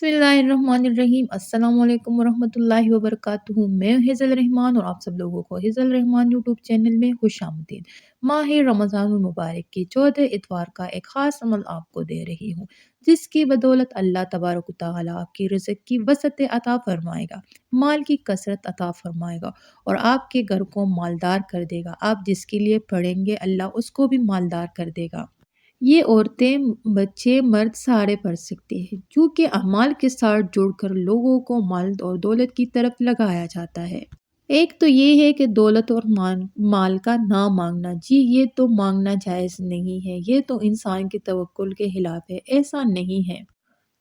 बिस्मिल्लाहिर्रहमानिर्रहीम अस्सलाम वालेकुम वरहमतुल्लाहि वबरकातुहू। मैं हिज़ल रहमान और आप सब लोगों को हिज़ल रहमान यूट्यूब चैनल में खुशामदीद। माह रमज़ानुल मुबारक के चौथे इतवार का एक ख़ास अमल आपको दे रही हूँ, जिसकी बदौलत अल्लाह तबारक व तआला आपकी रिज़्क़ की वसअत अता फरमाएगा, माल की कसरत अता फरमाएगा और आपके घर को मालदार कर देगा। आप जिसके लिए पढ़ेंगे अल्लाह उसको भी मालदार कर देगा। ये औरतें, बच्चे, मर्द सारे पढ़ सकते हैं, क्योंकि अमाल के साथ जुड़कर लोगों को माल और दौलत की तरफ लगाया जाता है। एक तो ये है कि दौलत और माल का ना मांगना, जी ये तो मांगना जायज़ नहीं है, ये तो इंसान के तवक्कुल के खिलाफ है, ऐसा नहीं है।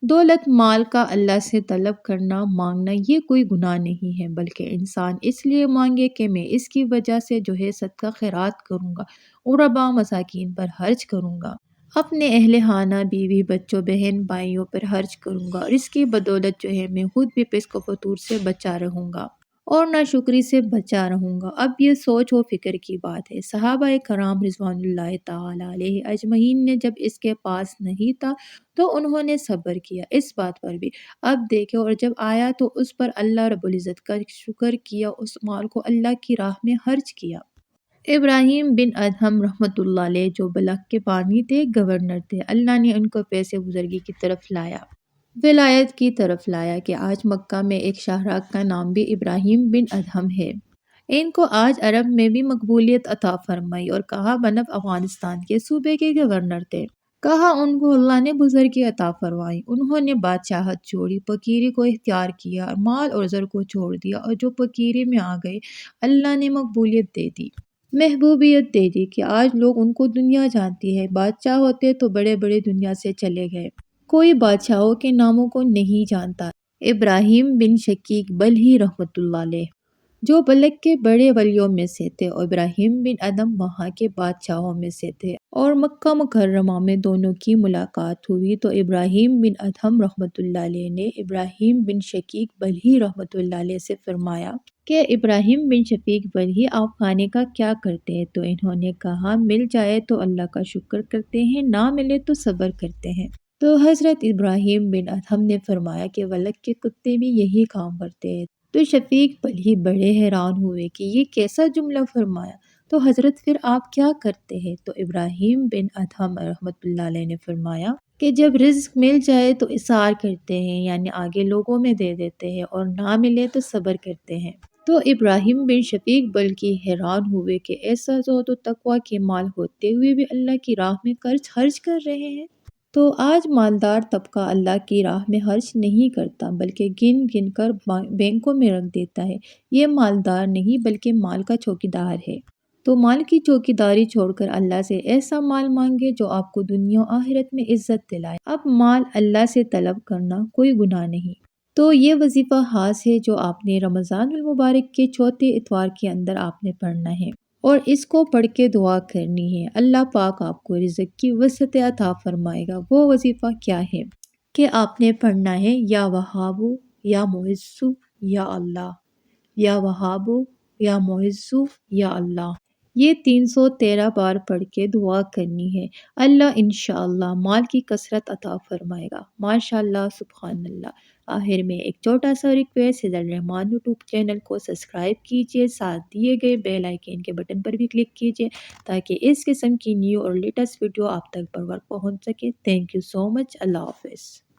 दौलत माल का अल्लाह से तलब करना, मांगना ये कोई गुनाह नहीं है, बल्कि इंसान इसलिए मांगे कि मैं इसकी वजह से जो है सदका खैरात करूँगा, गुरबा मसाकीन पर खर्च करूँगा, अपने अहले खाना, बीवी, बच्चों, बहन भाइयों पर खर्च करूँगा और इसकी बदौलत जो है मैं खुद भी पिस्क व फतूर से बचा रहूँगा और नाशुक्री से बचा रहूँगा। अब ये सोच व फिक्र की बात है। सहाबाए कराम रिज़वानुल्लाहि ताला अलैहि अजमईन ने जब इसके पास नहीं था तो उन्होंने सब्र किया इस बात पर भी। अब देखे और जब आया तो उस पर अल्लाह रब्बुल इज़्ज़त का शुक्र किया, उस माल को अल्लाह की राह में खर्च किया। इब्राहीम बिन अदहम रहमतुल्लाह अलैह जो बलख के बानी थे, गवर्नर थे। अल्लाह ने उनको पैसे बुजुर्गी की तरफ लाया, विलायत की तरफ लाया कि आज मक्का में एक शाहरा का नाम भी इब्राहीम बिन अदहम है। इनको आज अरब में भी मकबूलियत अता फरमाई और कहा बनब अफगानिस्तान के सूबे के गवर्नर थे। कहा उनको अल्लाह ने बुजुर्गी अता फरमाई। उन्होंने बादशाहत छोड़ी, फकीरी को इख्तियार किया, माल और ज़र को छोड़ दिया और जो फकीरी में आ गए अल्लाह ने मकबूलियत दे दी, महबूबियत दे दी कि आज लोग उनको दुनिया जानती है। बादशाह होते तो बड़े बड़े दुनिया से चले गए, कोई बादशाहों के नामों को नहीं जानता। इब्राहीम बिन शकीक बल्ही रहमतुल्लाह अलैह जो बलक के बड़े वलियों में से थे और इब्राहीम बिन अदम वहाँ के बादशाहों में से थे और मक्का मुकर्रमा में दोनों की मुलाकात हुई तो इब्राहीम बिन अदहम रहमतुल्लाह अलैह ने इब्राहीम बिन शकीक बल्ही रहमतुल्लाह अलैह से फरमाया कि इब्राहीम बिन शकीक बल्ही आप खाने का क्या करते हैं? तो इन्होंने कहा मिल जाए तो अल्लाह का शुक्र करते हैं, ना मिले तो सब्र करते हैं। तो हज़रत इब्राहीम बिन अदहम ने फरमाया कि वलक के कुत्ते भी यही काम करते हैं। तो शफीक बल्ही बड़े हैरान हुए कि ये कैसा जुमला फरमाया। तो हज़रत फिर आप क्या करते हैं? तो इब्राहीम बिन अदहम रहमतुल्लाह अलैह ने फरमाया कि जब रिज़्क मिल जाए तो इसार करते हैं, यानी आगे लोगों में दे देते हैं और ना मिले तो सब्र करते हैं। तो इब्राहीम बिन शफीक बल्कि हैरान हुए कि ऐसा ज़ुहद व तक़वा के माल होते हुए भी अल्लाह की राह में खर्च कर रहे हैं। तो आज मालदार तबका अल्लाह की राह में खर्च नहीं करता, बल्कि गिन गिन कर बैंकों में रख देता है। ये मालदार नहीं बल्कि माल का चौकीदार है। तो माल की चौकीदारी छोड़कर अल्लाह से ऐसा माल मांगे जो आपको दुनिया और आखिरत में इज्जत दिलाए। अब माल अल्लाह से तलब करना कोई गुनाह नहीं। तो ये वजीफ़ा खास है जो आपने रमज़ानुल मुबारक के चौथे इतवार के अंदर आपने पढ़ना है और इसको पढ़ के दुआ करनी है। अल्लाह पाक आपको रिज़्क़ की वसअत अता फरमाएगा। वो वजीफ़ा क्या है कि आपने पढ़ना है या वहाबु या मुइज़्ज़ु या अल्लाह, या वहाबु या मुइज़्ज़ु या अल्लाह। ये 313 बार पढ़ के दुआ करनी है। अल्लाह इंशाअल्लाह माल की कसरत अता फरमाएगा। माशाअल्लाह, सुब्हानअल्लाह। आखिर में एक छोटा सा रिक्वेस्ट, हिज़ल रहमान यूट्यूब चैनल को सब्सक्राइब कीजिए, साथ दिए गए बेल आइकन के बटन पर भी क्लिक कीजिए ताकि इस किस्म की न्यू और लेटेस्ट वीडियो आप तक बर वक्त पहुँच सके। Thank you so much. Allah हाफ़िज़।